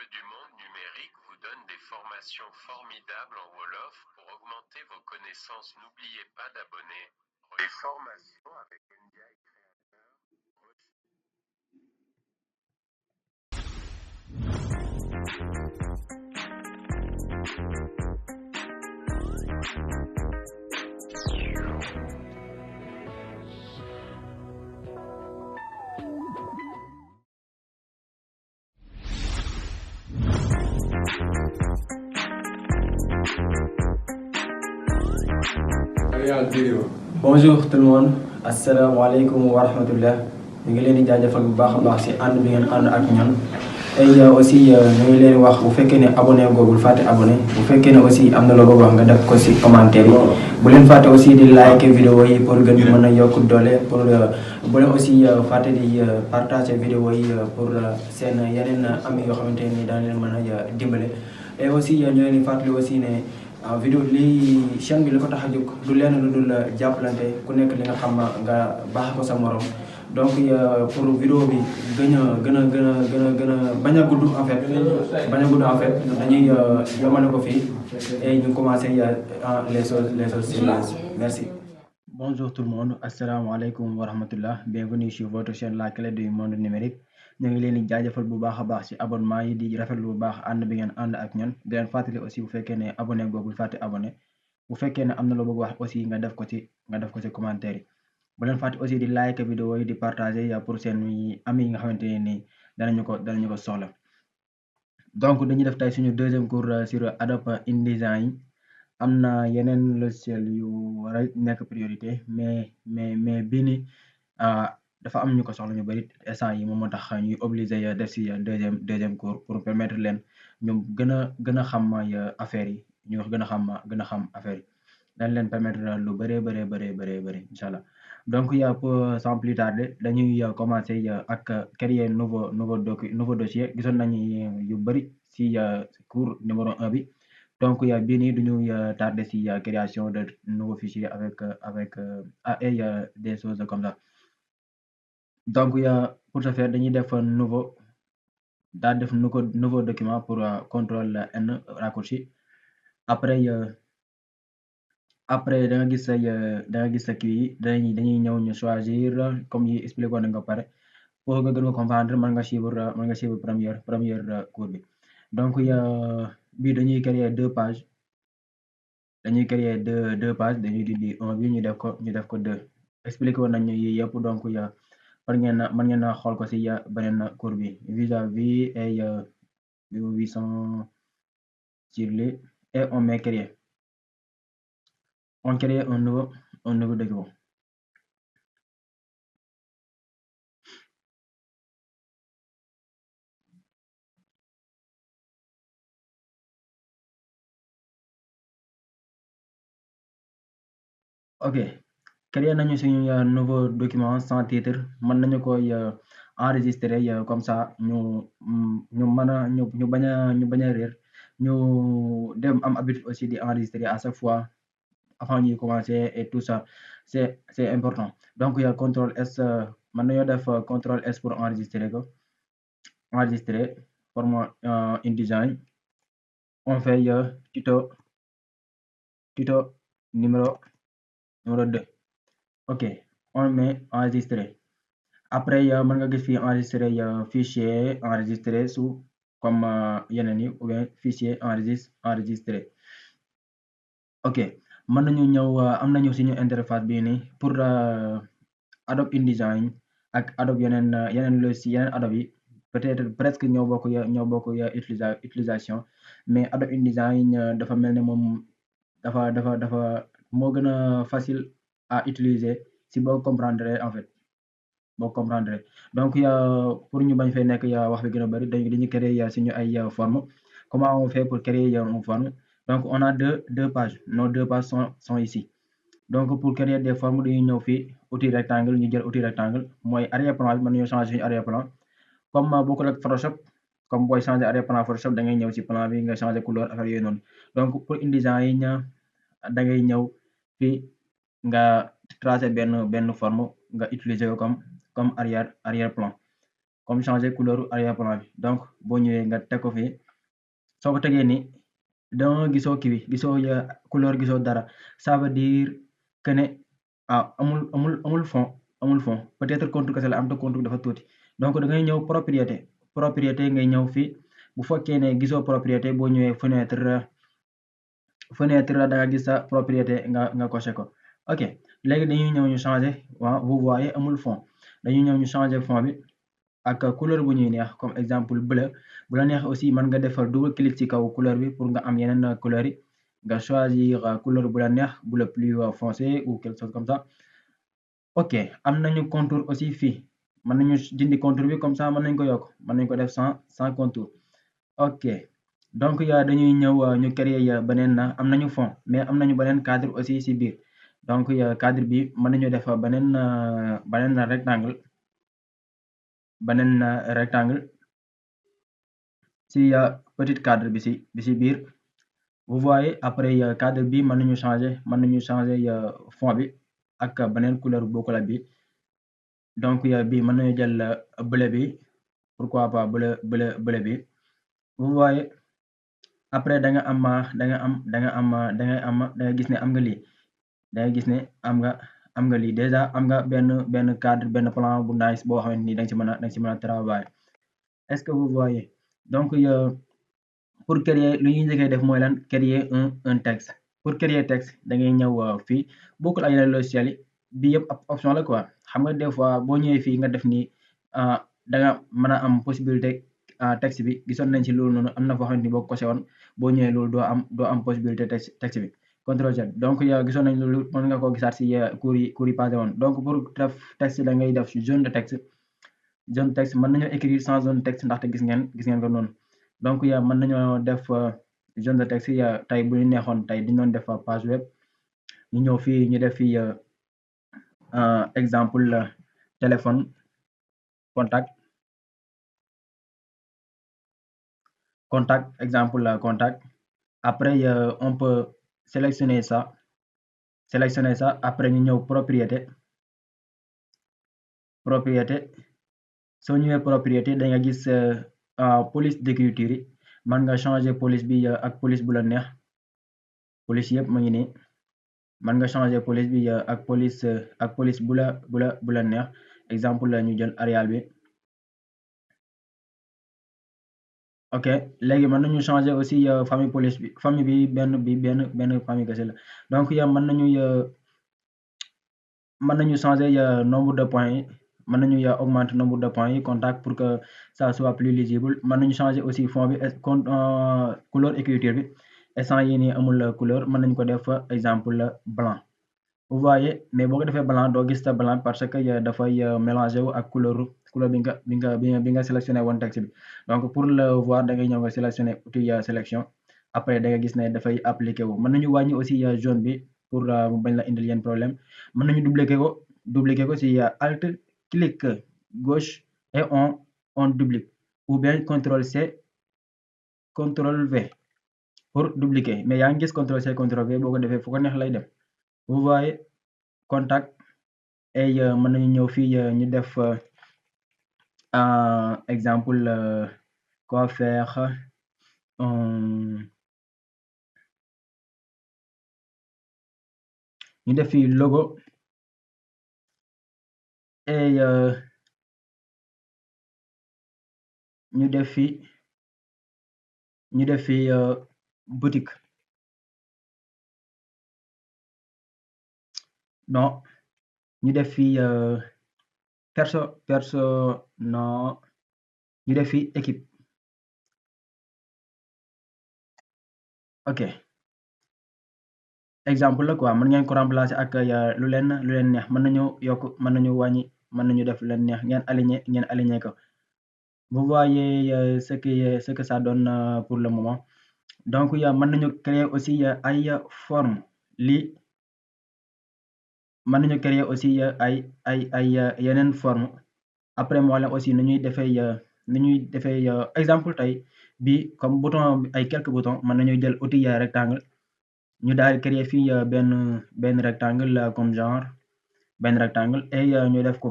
jeux du monde numérique vous donne des formations formidables en Wolof. Pour augmenter vos connaissances, n'oubliez pas d'abonner. Les formations avec NDI Créateur. Bonjour tout le monde asalaamaaleykum wa rahmatullah ñu ngi leen di jaajëfal bu baax a baax si ànd bi ngeen ànd ak ñun et aussi ñu ngi leen wax bu fekkee ne abonné googul fàtte abonné bu fekkee ne aussi am na loo bëgg wax nga def ko si commentaire yi bu leen fàtte aussi di like vidéo yi pour gën mën a yokk doole pour bu leen aussi fàtte di partager vidéo yi pour seen yeneen ami yoo xamante ni daan leen mën a dimbale et aussi ñu leen di fàttali aussi ne vidéo lii chaîne bi li ko tax a jóg du lenn lu dul jàppalante ku nekk li nga xam nga baax ko sa morom donc pour vidéo bi gën a bañ a gudd en fait dañuy yomale ko fii et ñu commencé les choses sérieuses merci. Bonjour tout le monde asalaamaaleykum wa rahmatullah bienvenue sur votre chaîne la clé du monde numérique ñu ngi leen di jaajëfal bu baax a baax ci abonnement yi di rafetlu bu baax ànd bi ngeen ànd ak ñun di leen fàttali aussi bu fekkee ne abonné googul fàtte abonné bu fekkee ne am na loo bëgg wax aussi nga def ko ci commentaire yi bu leen fàtte aussi di like vidéo yi di partager pour seen ami yi nga xamante ne nii danañu ko soxla. Donc dañuy def tey suñu deuxième cours sur Adobe InDesign am na yeneen logiciel yu war a nekk priorité mais bii ni dafa am ñu ko soxla ñu bari instant yi moom moo tax ñuy obligé def si deuxième cours pour permettre leen ñu gën a xam affaire yi ñu gën a xam affaire yi dañ leen permettre lu bëree incha allah. Donc sans plus tarder dañuy commencer ak créer nouveau dossier gisoon nañu yu bëri si cours numéro 1 bi. Donc bii nii duñu tarder si création de nouveaux fichiers avec des choses comme ça. Donc pour ce faire dañuy def nouveau document pour contrôle N raccourci après da nga gis sa kii dañuy ñëw ñu choisir comme yi expliqué woon nañ ko pare pour nga gën ko comprendre mën nga suivre première cours bi. Donc bii dañuy créer deux pages dañuy dindi 1 bi ñu def ko 2 expliqué woon nañu yi yëpp donc mën ngeen a xool ko si beneen cours bi vis-à-vis et 800 sur les et on met créer un nouveau document. Ok créer nañu suñu nouveau document sans titre mën nañu koy enregistrer comme ça ñu bañ a réer ñu dem am habitude aussi di enregistrer à chaque fois avant ñuy commencer et tout ça c'est important. Donc contrôle S mën nañoo def contrôle S pour enregistrer format InDesign on fait tuto numéro 2. Ok on met enregistrer après mën nga gis fii enregistrer fichier enregistrer sous comme yeneen yi ou bien fichier enregistré. Ok mën nañu ñëw am nañu suñu interface bii nii pour Adobe InDesign ak Adobe yeneen logiciel yeneen Adobe yi peut-être presque ñoo bokk utilisation mais Adobe InDesign dafa mel ne moom dafa moo gën a facile à utiliser si boo comprendre en fait donc pour ñu bañ fay nekk wax bi gën a bari dañuy créer suñu ay forme. Comment on fait pour créer une forme? Donc on a deux pages nos deux pages sont ici. Donc pour créer des formes dañuy ñëw fii outil rectangle ñu jël outil rectangle mooy arrière-plan bi mën nañoo changer suñu arrière-plan comme bokkul ak Photoshop comme booy changer arrière-plan Photoshop da ngay ñëw ci plan bi nga changer couleur affaire yooyu noonu. Donc pour InDesign da ngay ñëw fii nga tracer benn forme nga utiliser ko comme arrière-plan comme changer couleur arrière-plan bi donc boo ñëwee nga teg ko fii soo ko tegee nii danga gisoo kii bi gisoo couleur gisoo dara ça veut dire que ne amul fond peut-être contour kese la am te contour dafa tuuti donc da ngay ñëw propriété ngay ñëw fii bu fekkee ne gisoo propriété boo ñëwee fenêtre da nga gis sa propriété nga coché ko ok léegi dañuy ñëw ñu changer waaw vous voyez amul fond dañuy ñëw ñu changer fond bi ak couleur bu ñuy neex comme exemple bleu bu la neex aussi mën nga defal double clic ci kaw couleur bi pour nga am yeneen couleur yi nga choisir couleur bu la neex bu le plus foncé ou quelque chose comme ça ok am nañu contour aussi fii mën nañu dindi contour bi comme ça mën nañ ko yokk mën nañ ko def sans contour ok donc dañuy ñëw ñu créer beneen am nañu fond mais am nañu beneen cadre aussi ci biir donc cadre bi mën nañu def beneen rectangle ci petit cadre bi ci biir vous voyez après cadre bi mën nañu changer fond bi ak beneen couleur bokkul ak bi donc bi mën nañu jël bleu bi pourquoi pas bleu bi vous voyez après da nga gis ne am nga lii da nga gis ne am nga lii déjà am nga benn cadre benn plan bu nice boo xamante ni da nga ci mën a travailler est-ce que vous voyez donc pour créer lu ñuy njëkkee def mooy lan créer un texte pour créer texte da ngay ñëw fii bokkul ak yeneen logiciel yi bi yëpp option la quoi xam nga des fois boo ñëwee fii nga def nii da nga mën a am possibilité texte bi gisoon nañ ci loolu noonu am na foo xamante ni boo ko woon boo ñëwee loolu doo am possibilité texte bi contrôle Z donc gisoon nañ loolu mën nga koo gisaat si cours yi passé woon donc pour def texte da ngay def zone de texte mën nañoo écrire sans zone de texte ndaxte gis ngeen ko noonu donc mën nañoo def zone de texte tey bu ñu neexoon tey di doon def page web ñu ñëw fii ñu def fii exemple téléphone contact exemple contact après on peut sélectionner ça après ñu ñëw propriété soo ñëwee propriété da nga gis police d'écriture yi mën nga changer police bi ak police bu la neex police yëpp mu ngi nii mën nga changer police bi ak police bu la neex exemple la ñu jël Arial bi ok léegi mën nañu changer aussi famille police bi famille bi benn famille kese la donc mën nañu changer nombre de points yi mën nañu augmenter nombre de points yi contact pour que ça soit plus lisible mën nañu changer aussi fond bi couleur écriture bi instant yii nii amul couleur mën nañu ko def exemple blanc vous voyez mais boo ko defee blanc doo gis ta blanc parce que dafay mélangé wu ak couleur bi nga sélectionné woon texte bi donc pour le voir da ngay ñëw nga sélectionné outil sélection après da nga gis ne dafay appliqué wu mën nañu wàññi aussi jaune bi pour mu bañ la indil yenn problème mën nañu dupliquer ko si alt clic gauche et on duplique ou bien CTRL C CTRL V pour dupliquer mais yaa ngi gis CTRL C CTRL V boo ko defee fu ko neex lay dem vous voyez contact et mën nañu ñëw fii ñu def exemple quoi faire ñu def fii logo et ñu def fii boutique non ñu def fii non ñu def fii équipe ok exemple la quoi mën ngeen ko remplacer ak lu leen neex mën nañu yokk mën nañu wàññi mën nañu def lu leen neex ngeen aligner ko vous voyez ce que ça donne pour le moment donc mën nañu créer aussi ay forme lii mën nañu créer aussi ay yeneen forme après moo leen aussi nu ñuy defee exemple tey bi comme bouton ay quelques boutons mën nañu jël outil rectangle ñu daal créer fii benn rectangle comme genre benn rectangle et ñu def ko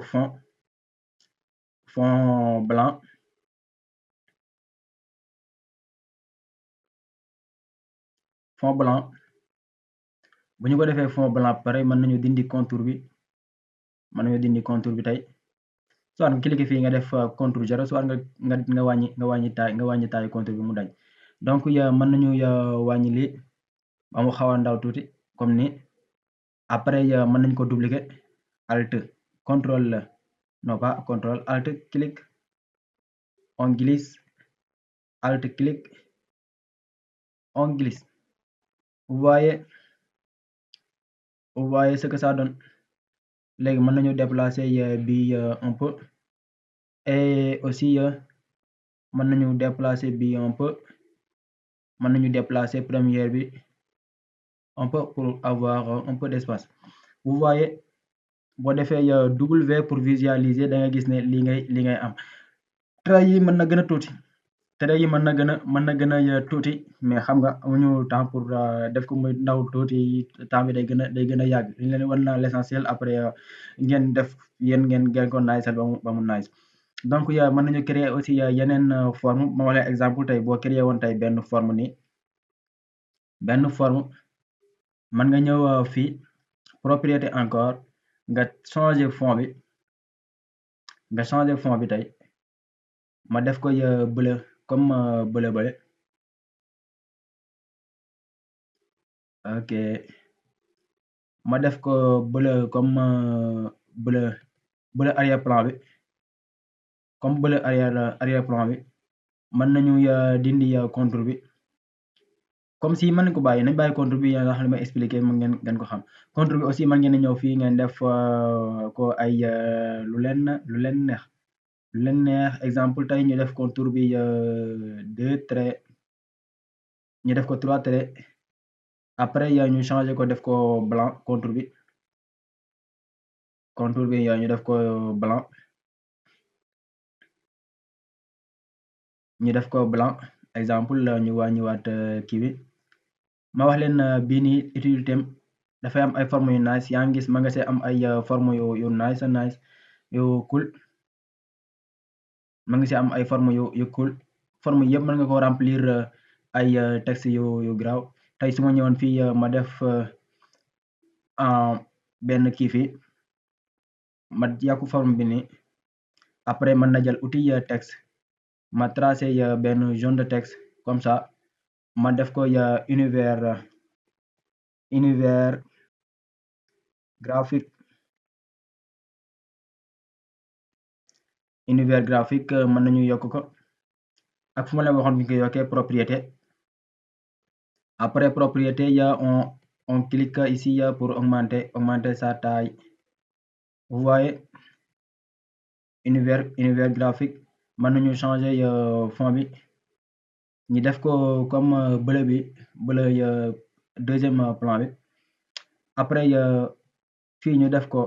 fond blanc bu ñu ko defee fond blanc pare mën nañu dindi contour bi tey soit nga cliquer fii nga def contour 0 soit nga wàññi taille contour bi mu dañ donc mën nañu wàññi lii ba mu xaw a ndaw tuuti comme ni après mën nañu ko dupliquer alt contrôle non pas contrôle alt clic on glisse alt clic on glisse vous voyez ce que ça donne léegi mën nañu déplacer bi un peu et aussi mën nañu déplacer bi un peu mën nañu déplacer première bi un peu pour avoir un peu d'espace vous voyez boo defee W pour visualiser da nga gis ne li ngay am trait yi mën na gën a tuuti tuuti mais xam nga amuñu temps pour def ko muy ndaw tuuti temps bi day gën a yàgg li leen wan na l'essentiel après ngeen def yéen ngeen ko nice ba mu nice donc mën nañu créer aussi yeneen forme ma wala exemple tey boo créer woon tey benn forme mën nga ñëw fii propriété encore nga changer fond bi tey ma def ko bleu comme bleu bële ok ma def ko bleu comme bleu arrière plan bi comme bleu arrière plan bi mën nañu dindi contour bi comme si mën nañu ko bàyyi nañ bàyyi contour bi ndax li may expliquer mën ngeen ko xam contour bi aussi mën ngeen ñëw fii ngeen def ko ay lu leen neex exemple tey ñu def contour bi 2 traits ñu def ko 3 traits après ñu changer ko def ko blanc contour bi ñu def ko blanc exemple ñu wàññiwaat kii bi ma wax leen bii nii utilité am dafay am ay forme yu nice yaa ngi gis ma nga see am ay forme yu nice yu cool ma nga see am ay forme yu cool forme yëpp mën nga ko remplir ay texte yu graw tey su ma ñëwoon fii ma def benn kii fii ma yàkku forme bi nii après mën na jël outil texte ma tracé benn jaune de texte comme ça ma def ko univers graphique mën nañu yokk ko ak fu ma leen waxoon bi ko yokkee propriété après propriété on clique ici pour augmenter sa taille vous voyez univers graphique mën nañu changer fond bi ñu def ko comme bleu deuxième plan bi après fii ñu def ko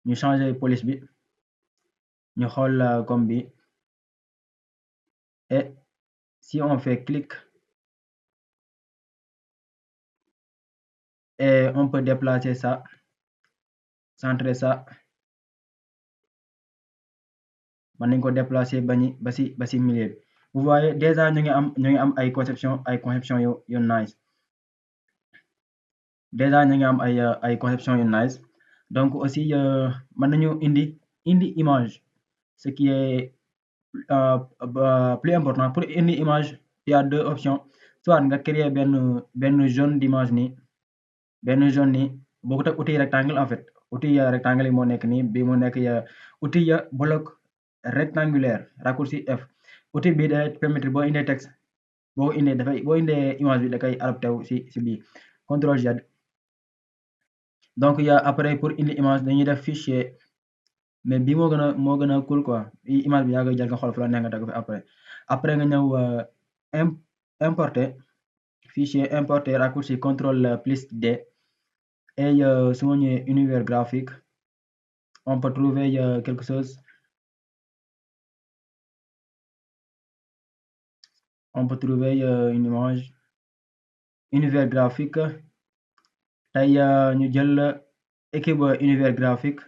ñu changer police bi ñu xool comme bi et si on fait clic et on peut déplacer ça centrer ça mën nañu ko déplacer ba ci milieu bi vous voyez déjà ñu ngi am ay conception yu nice déjà ñu ngi am ay conception yu nice donc aussi mën nañu indi image ce qui est plus important pour indi image il y a deux options soit nga créer benn jaune d'image nii bokkut ak outil rectangle en fait outil rectangle yi moo nekk nii bi moo nekk outil bloc rectangulaire raccourci F outil bi day permettre boo indee texte boo indee image bi da koy adapté wu si bii contrôle Z donc après pour indi image dañuy def fichier mais bii moo gën a cool quoi image bi yaa koy jël nga xool fu la neex nga teg ko fi après nga ñëw importer fichier importer raccourci contrôle plus D et su ma ñëwee univers graphique on peut trouver quelque chose on peut trouver une image univers graphique tey ñu jël équipe univers graphique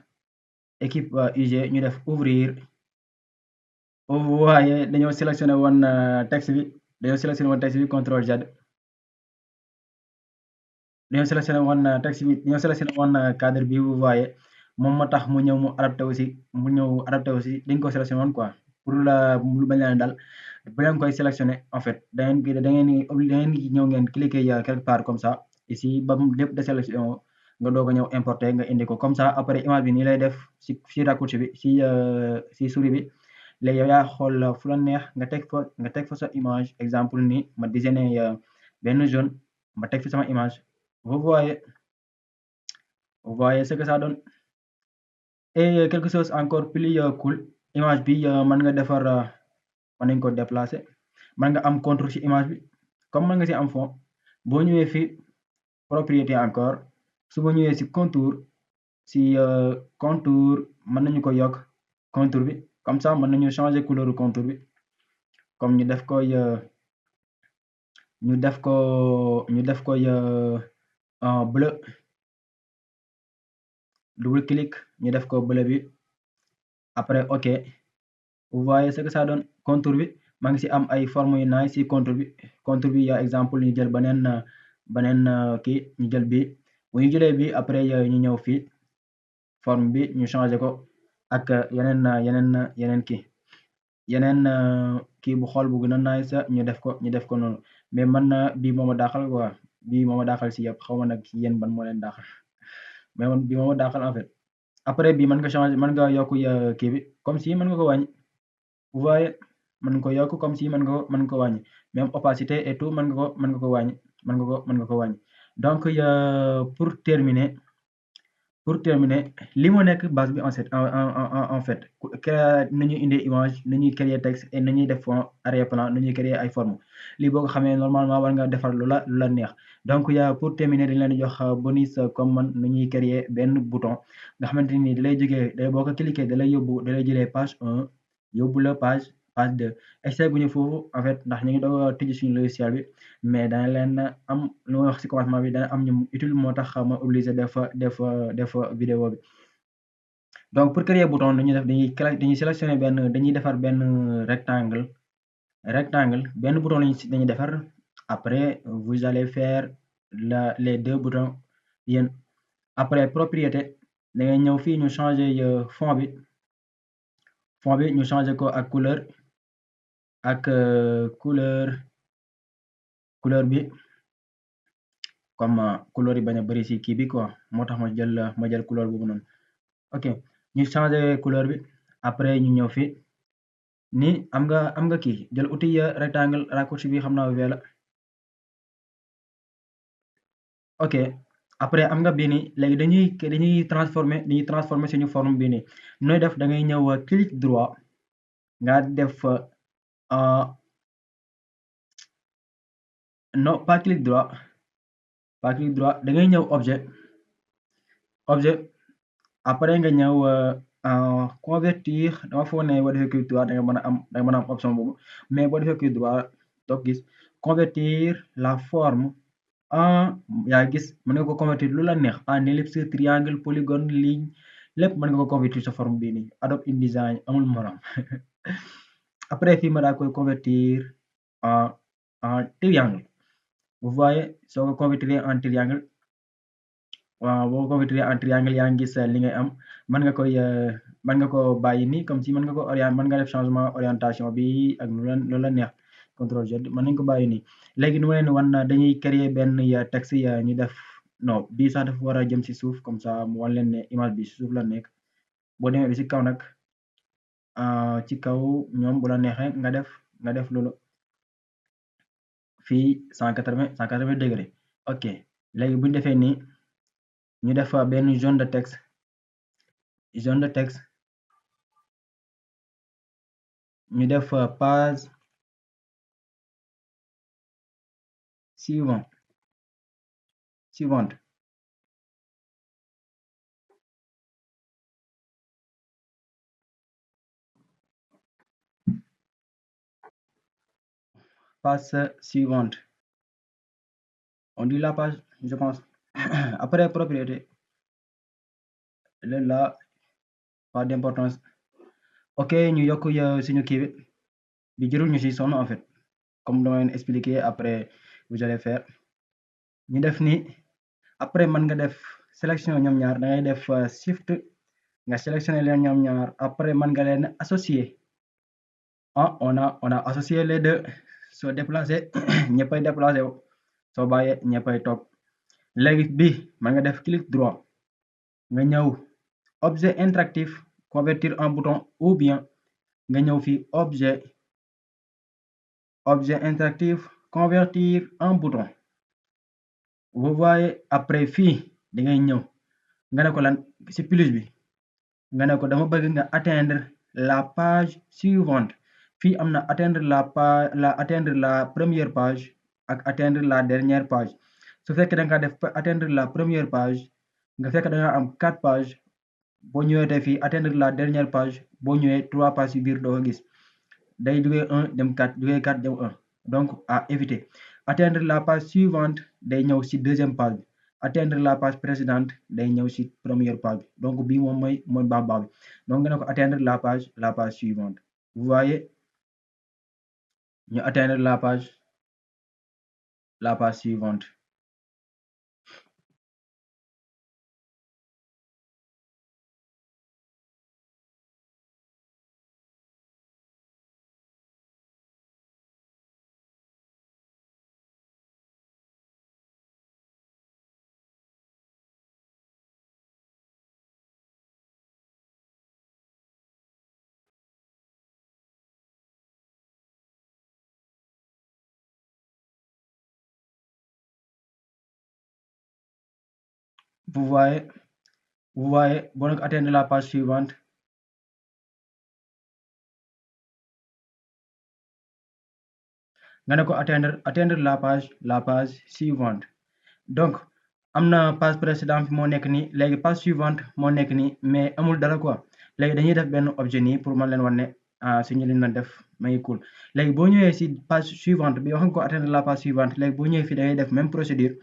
équipe UG ñu def ouvrir vous voyez dañoo sélectionné woon texte bi dañoo sélectionné woon texte bi contrôle Z dañoo sélectionné woon texte bi dañoo sélectionné woon cadre bi vous voyez moom moo tax mu ñëw mu adapté aussi dañ ko sélectionné woon quoi pour lu bañ leen dal bu leen koy sélectionné en fait da ngeen di ñëw ngeen cliquer quelque part comme ça ici ba mu lépp de sélection nga doog a ñëw importer nga indi ko comme ça après image bi nii lay def si raccourci bi si souris bi léegi yow yaa xool fu la neex nga teg fa sa image exemple ni ma designé benn jaune ma teg fi sama image vous voyez vous voyez ce que ça donne et quelque chose encore plus cool image bi mën nga defar mën nañ ko déplacer mën nga am contour ci image bi comme mën nga ci am fond boo ñëwee fi propriété encore su ma ñëwee ci contour mën nañu ko yokk contour bi comme ça mën nañu changer couleur contour bi comme ñu def koy bleu double clic ñu def ko bleu bi après ok vous voyez ce que ça donne contour bi maa ngi ci am ay forme yu nice ci contour bi ya exemple ñu jël beneen kii ñu jël bi bu ñu jëlee bi après ñu ñëw fii forme bi ñu changer ko ak yeneen kii bu xool bu gën a nice ñu def ko noonu mais man bii moo ma daaxal quoi bii moo ma daaxal ci yëpp xaw ma nag ci yéen ban moo leen daaxal mais man bii moo ma daaxal en fait après bii mën nga changer mën nga yokk kii bi comme si mën nga ko wàññi vous voyez mën nga ko yokk comme si mën nga ko wàññi même opacité et tout mën nga ko wàññi mën nga ko wàññi donc pour terminer li moo nekk base bi en fait nañuy indi image nañuy créer texte et nañuy def fond arrière plan nañuy créer ay forme lii boo ko xamee normalement war nga defar lu la neex donc pour terminer dañ leen di jox bonus comme man nañuy créer benn bouton nga xamante ni dalay jógee boo ko cliquer dalay jëlee page 1 yóbbu la page 2 essayé guñu foofu en fait ndax ñu ngi doog a tijji suñu logiciel bi mais dana leen am lu ma wax ci commencement bi dana am ñu utile moo tax ma obligé def vidéo bi donc pour créer bouton dañuy sélectionner dañuy defar benn rectangle benn bouton dañuy defar après vous allez faire les deux boutons yéen après propriété da ngay ñëw fii ñu changer fond bi ñu changer ko ak couleur bi comme couleur yi bañ a bari ci kii bi quoi moo tax ma jël couleur boobu noonu ok ñu changer couleur bi après ñu ñëw fi ni am nga kii jël outil rectangle raccourci bi xam naa V la ok après am nga bii nii léegi dañuy transformer suñu forme bii nii nooy def da ngay ñëw clic droit nga def non pas clic droit da ngay ñëw objet après nga ñëw convertir dama foog ne boo defee clic droit da nga mën a am option boobu mais boo defee clic droit doo gis convertir la forme yaa gis mën nga ko convertir lu la neex en ellipse triangle polygone ligne lépp mën nga ko convertir sa forme bii nii Adobe InDesign amul morom après fii ma daa koy convertir en triangle vous voyez soo ko convertir en triangle waaw boo ko convertir en triangle yaa ngi gis li ngay am mën nga ko bàyyi nii comme si mën nga def changement orientation bi ak lu la neex contrôle Z mën nañu ko bàyyi nii léegi nu ma leen wan dañuy créer benn texte ñu def non bii sax dafa war a jëm ci suuf comme ça mu wan leen ne image bi ci suuf la nekk boo demee bi ci kaw nag ci kaw ñoom bu la neexee nga def loolu fii 180 degré ok léegi bu ñu defee nii ñu def benn zone de texte ñu def page suivante on dit la page je pense après propriété là pas d'importance ok ñu yokk suñu kii bi jërul ñu si sonn en fait comme dama leen expliquer après vous allez faire ñu def ni après mën nga def sélection ñoom ñaar da ngay def shift nga sélectionné leen ñoom ñaar après mën nga leen associer on a associé les deux soo déplacé ñëppay déplacé wu soo bàyyee ñëppay toog léegi bi mën nga def clic droit nga ñëw objet interactif convertir en bouton ou bien nga ñëw fii objet interactif convertir en bouton vous voyez après fii da ngay ñëw nga ne ko lan ci plus bi nga ne ko dama bëgg nga atteindre la page suivante fii am na atteindre la première page ak atteindre la dernière page su fekkee da nga def atteindre la première page nga fekk da nga am 4 pages boo ñëwee te fii atteindre la dernière page boo ñëwee 3 pages ci biir doo ko gis day jógee 1 dem 4 jógee 4 dem 1 donc à éviter atteindre la page suivante day ñëw ci deuxième page bi atteindre la page précédente day ñëw ci première page bi donc bii moom mooy baax bi donc nga ne ko atteindre la page suivante vous voyez ñu atteindre la page suivante vous voyez boo nag atteindre la page suivante nga ne ko atteindre la page suivante donc am na page précédente moo nekk nii léegi page suivante moo nekk nii mais amul dara quoi léegi dañuy def benn objet nii pour mën leen wan ne si ñu leen def ma ngi cool léegi boo ñëwee si page suivante bi wax nga ko atteindre la page suivante léegi boo ñëwee fii da ngay def même procédure